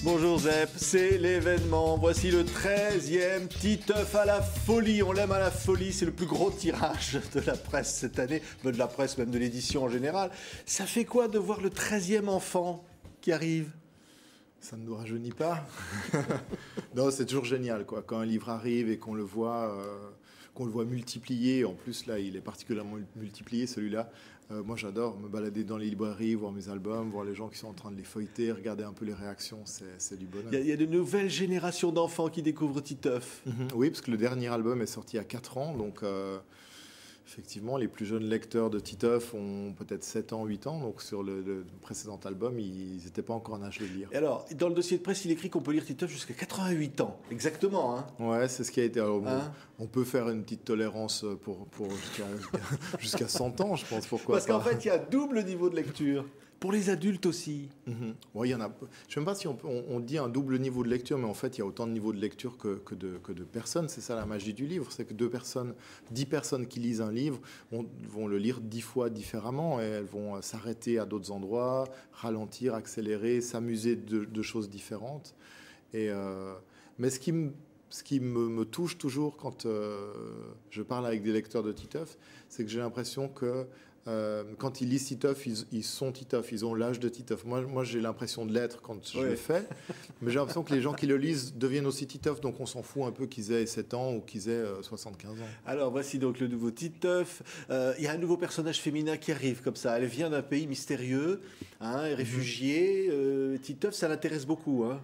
Bonjour Zep, c'est l'événement. Voici le 13e Titeuf à la folie. On l'aime à la folie, c'est le plus gros tirage de la presse cette année, de la presse, même de l'édition en général. Ça fait quoi de voir le 13e enfant qui arrive ? Ça ne nous rajeunit pas. Non, c'est toujours génial, quoi. Quand un livre arrive et qu'on le voit multiplié. En plus, là, il est particulièrement multiplié, celui-là. Moi, j'adore me balader dans les librairies, voir mes albums, voir les gens qui sont en train de les feuilleter, regarder un peu les réactions. C'est du bonheur. Il y a de nouvelles générations d'enfants qui découvrent Titeuf. Oui, parce que le dernier album est sorti il y a 4 ans, donc... Effectivement, les plus jeunes lecteurs de Titeuf ont peut-être 7 ans, 8 ans. Donc, sur le précédent album, ils n'étaient pas encore en âge de lire. Et alors, dans le dossier de presse, il écrit qu'on peut lire Titeuf jusqu'à 88 ans. Exactement, hein ? Ouais, c'est ce qui a été. Alors, on peut faire une petite tolérance pour jusqu'à 100 ans, je pense. Pourquoi Parce pas. qu'en fait, il y a double niveau de lecture. Pour les adultes aussi. Ouais, il y en a. Je ne sais même pas si on dit un double niveau de lecture, mais en fait, il y a autant de niveaux de lecture que de personnes. C'est ça la magie du livre, c'est que 10 personnes qui lisent un livre vont le lire 10 fois différemment et elles vont s'arrêter à d'autres endroits, ralentir, accélérer, s'amuser de choses différentes. Mais ce qui me touche toujours quand je parle avec des lecteurs de Titeuf, c'est que j'ai l'impression que quand ils lisent Titeuf, ils sont Titeuf, ils ont l'âge de Titeuf. Moi j'ai l'impression de l'être quand je le fais, mais j'ai l'impression que les gens qui le lisent deviennent aussi Titeuf, donc on s'en fout un peu qu'ils aient 7 ans ou qu'ils aient 75 ans. Alors voici donc le nouveau Titeuf. Il y a un nouveau personnage féminin qui arrive comme ça. Elle vient d'un pays mystérieux, réfugiée. Titeuf, ça l'intéresse beaucoup, hein.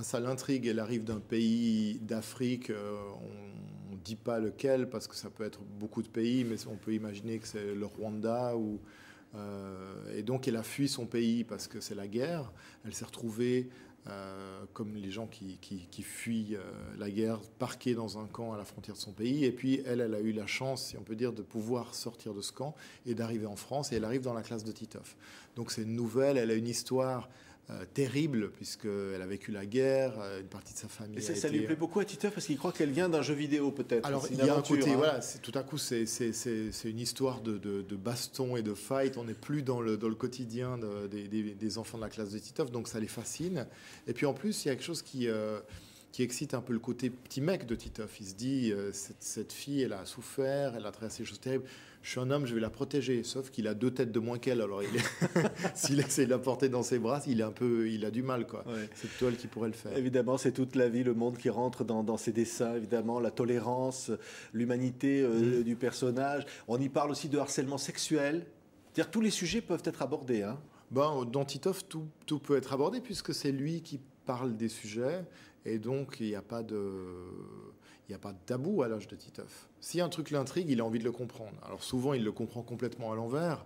Ça l'intrigue, elle arrive d'un pays d'Afrique, on ne dit pas lequel parce que ça peut être beaucoup de pays, mais on peut imaginer que c'est le Rwanda. Et donc elle a fui son pays parce que c'est la guerre. Elle s'est retrouvée, comme les gens qui fuient la guerre, parquée dans un camp à la frontière de son pays. Et puis elle a eu la chance, si on peut dire, de pouvoir sortir de ce camp et d'arriver en France. Et elle arrive dans la classe de Titeuf. Donc c'est une nouvelle, elle a une histoire terrible, puisqu'elle a vécu la guerre, une partie de sa famille. Et ça lui plaît beaucoup à Titeuf parce qu'il croit qu'elle vient d'un jeu vidéo, peut-être. Alors, il y a un côté, voilà, tout à coup, c'est une histoire de baston et de fight. On n'est plus dans le quotidien des enfants de la classe de Titeuf, donc ça les fascine. Et puis en plus, il y a quelque chose qui excite un peu le côté petit mec de Titeuf. Il se dit, cette fille, elle a souffert, elle a traversé des choses terribles. Je suis un homme, je vais la protéger. Sauf qu'il a 2 têtes de moins qu'elle. Alors, s'il essaie de la porter dans ses bras, il a du mal, quoi. Ouais. C'est plutôt elle qui pourrait le faire. Évidemment, c'est toute la vie, le monde qui rentre dans ses dessins. Évidemment, la tolérance, l'humanité du personnage. On y parle aussi de harcèlement sexuel. C'est-à-dire tous les sujets peuvent être abordés, hein. Dans Titeuf, tout peut être abordé puisque c'est lui qui parle des sujets et donc il n'y a pas de tabou à l'âge de Titeuf. Si un truc l'intrigue, il a envie de le comprendre. Alors souvent, il le comprend complètement à l'envers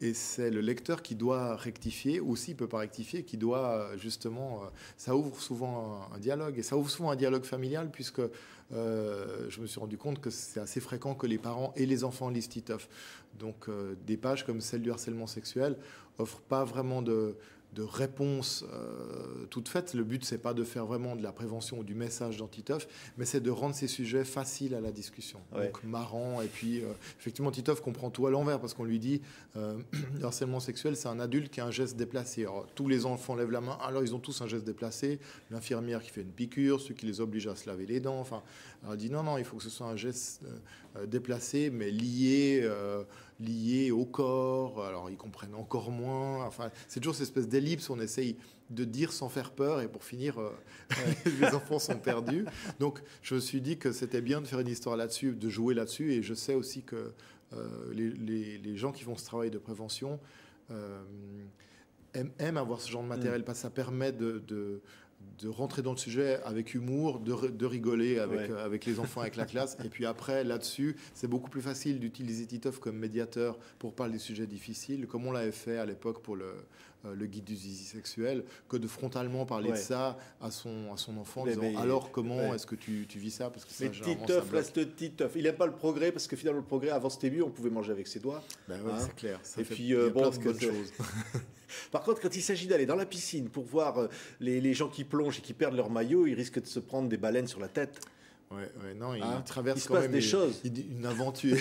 et c'est le lecteur qui doit rectifier, ou s'il ne peut pas rectifier, qui doit justement... ça ouvre souvent un dialogue, et ça ouvre souvent un dialogue familial puisque je me suis rendu compte que c'est assez fréquent que les parents et les enfants lisent Titeuf. Donc des pages comme celle du harcèlement sexuel offrent pas vraiment de réponse toute faite. Le but, c'est pas de faire vraiment de la prévention ou du message dans Titeuf, mais c'est de rendre ces sujets faciles à la discussion. Ouais. Donc marrant. Et puis, effectivement, Titeuf comprend tout à l'envers parce qu'on lui dit le harcèlement sexuel, c'est un adulte qui a un geste déplacé. Alors, tous les enfants lèvent la main, alors ils ont tous un geste déplacé. L'infirmière qui fait une piqûre, ceux qui les obligent à se laver les dents. Enfin, alors, elle dit non, il faut que ce soit un geste déplacé, mais lié au corps. Alors, ils comprennent encore moins. Enfin, c'est toujours cette espèce d'ellipse, on essaye de dire sans faire peur, et pour finir, les enfants sont perdus. Donc, je me suis dit que c'était bien de faire une histoire là-dessus, de jouer là-dessus, et je sais aussi que les gens qui font ce travail de prévention aiment avoir ce genre de matériel, parce que ça permet de rentrer dans le sujet avec humour, de rigoler avec les enfants, avec la classe. Et puis après, là-dessus, c'est beaucoup plus facile d'utiliser Titeuf comme médiateur pour parler des sujets difficiles, comme on l'avait fait à l'époque pour le guide du zizi sexuel, que de frontalement parler de ça à son enfant en disant alors comment est-ce que tu vis ça, parce que ça, mais Titeuf reste Titeuf. Il n'aime pas le progrès, parce que finalement le progrès, avant c'était mieux, on pouvait manger avec ses doigts. C'est clair. Ça et fait, puis plein de bonnes choses. Par contre, quand il s'agit d'aller dans la piscine pour voir les gens qui plongent et qui perdent leur maillot, ils risquent de se prendre des baleines sur la tête. Non, il traverse quand même des choses. Une aventure.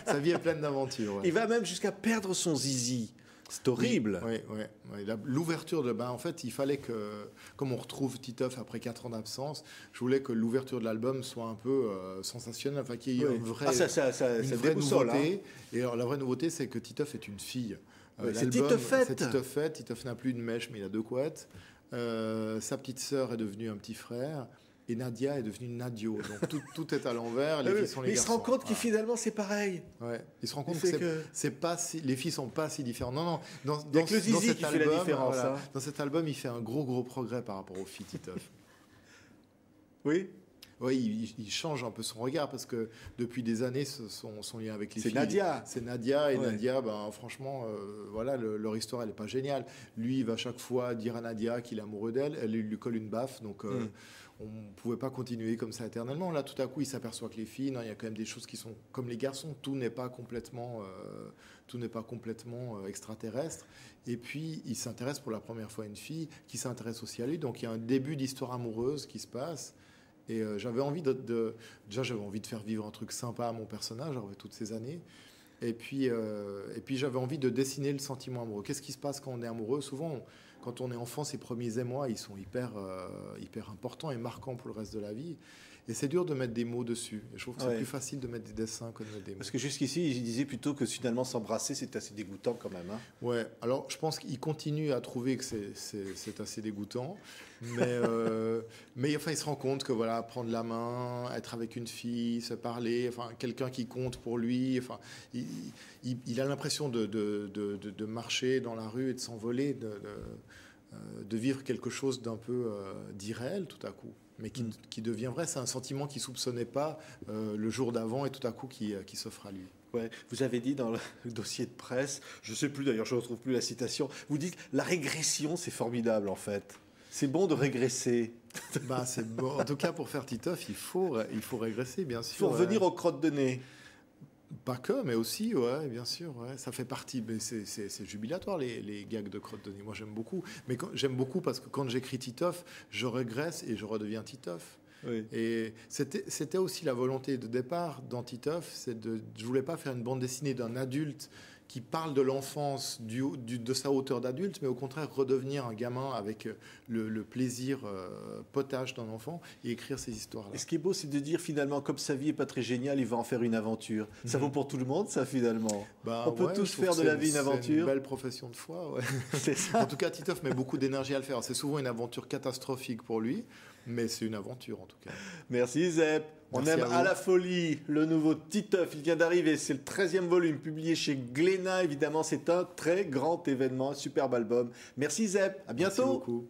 Sa vie est pleine d'aventures. Ouais. Il va même jusqu'à perdre son zizi. C'est horrible. Oui. L'ouverture en fait, il fallait que, comme on retrouve Titeuf après 4 ans d'absence, je voulais que l'ouverture de l'album soit un peu sensationnelle, enfin qu'il y ait une vraie nouveauté. Et alors, la vraie nouveauté, c'est que Titeuf est une fille. C'est Titeufette. C'est Titeufette. Titeuf n'a plus une mèche, mais il a 2 couettes. Sa petite sœur est devenue un petit frère. Et Nadia est devenue Nadio. Donc tout est à l'envers. Les filles sont les garçons. Il se rend compte que finalement c'est pareil. Ouais. Il se rend compte que c'est pas si, les filles sont pas si différentes. Non. Il y a que le zizi qui fait la différence. Voilà, dans cet album, il fait un gros progrès par rapport aux filles Titeuf. Oui. Oui, il change un peu son regard parce que depuis des années, son lien avec les filles. C'est Nadia. Et Nadia, franchement, voilà, leur histoire, elle n'est pas géniale. Lui, il va chaque fois dire à Nadia qu'il est amoureux d'elle. Elle lui colle une baffe. Donc, on ne pouvait pas continuer comme ça éternellement. Là, tout à coup, il s'aperçoit que les filles, non, il y a quand même des choses qui sont comme les garçons. Tout n'est pas complètement extraterrestre. Et puis, il s'intéresse pour la première fois à une fille qui s'intéresse aussi à lui. Donc, il y a un début d'histoire amoureuse qui se passe. Et j'avais envie j'avais envie de faire vivre un truc sympa à mon personnage après toutes ces années. Et puis j'avais envie de dessiner le sentiment amoureux. Qu'est-ce qui se passe quand on est amoureux? Souvent, quand on est enfant, ces premiers émois, ils sont hyper importants et marquants pour le reste de la vie. Et c'est dur de mettre des mots dessus. Et je trouve que c'est plus facile de mettre des dessins que de mettre des mots. Parce que jusqu'ici, il disait plutôt que finalement s'embrasser, c'est assez dégoûtant quand même. Hein. Ouais, alors je pense qu'il continue à trouver que c'est assez dégoûtant. Mais enfin, il se rend compte que voilà, prendre la main, être avec une fille, se parler, enfin, quelqu'un qui compte pour lui, enfin, il a l'impression de marcher dans la rue et de s'envoler, de vivre quelque chose d'un peu d'irréel tout à coup. Mais qui devient vrai. C'est un sentiment qu'il ne soupçonnait pas le jour d'avant et tout à coup qui s'offre à lui. Ouais. Vous avez dit dans le dossier de presse, je ne sais plus d'ailleurs, je ne retrouve plus la citation, vous dites la régression, c'est formidable en fait. C'est bon de régresser. C'est bon. En tout cas, pour faire Titeuf, il faut régresser, bien sûr. Il faut revenir aux crottes de nez. Pas que, mais aussi, ouais, bien sûr. Ouais. Ça fait partie, mais c'est jubilatoire, les gags de crotte de nez. Moi, j'aime beaucoup. Mais j'aime beaucoup parce que quand j'écris Titeuf, je régresse et je redeviens Titeuf. Oui. Et c'était aussi la volonté de départ dans Titeuf. Je voulais pas faire une bande dessinée d'un adulte qui parle de l'enfance de sa hauteur d'adulte, mais au contraire redevenir un gamin avec le plaisir potage d'un enfant et écrire ces histoires-là. Et ce qui est beau, c'est de dire finalement, comme sa vie n'est pas très géniale, il va en faire une aventure. Ça vaut pour tout le monde, ça, finalement. On peut tous faire de la vie une aventure. C'est une belle profession de foi, ouais. C'est ça. En tout cas, Titeuf met beaucoup d'énergie à le faire. C'est souvent une aventure catastrophique pour lui, mais c'est une aventure en tout cas. Merci Zep. On aime à la folie le nouveau Titeuf. Il vient d'arriver, c'est le 13e volume publié chez Glénat. Évidemment, c'est un très grand événement, un superbe album. Merci Zep, à bientôt. Merci beaucoup.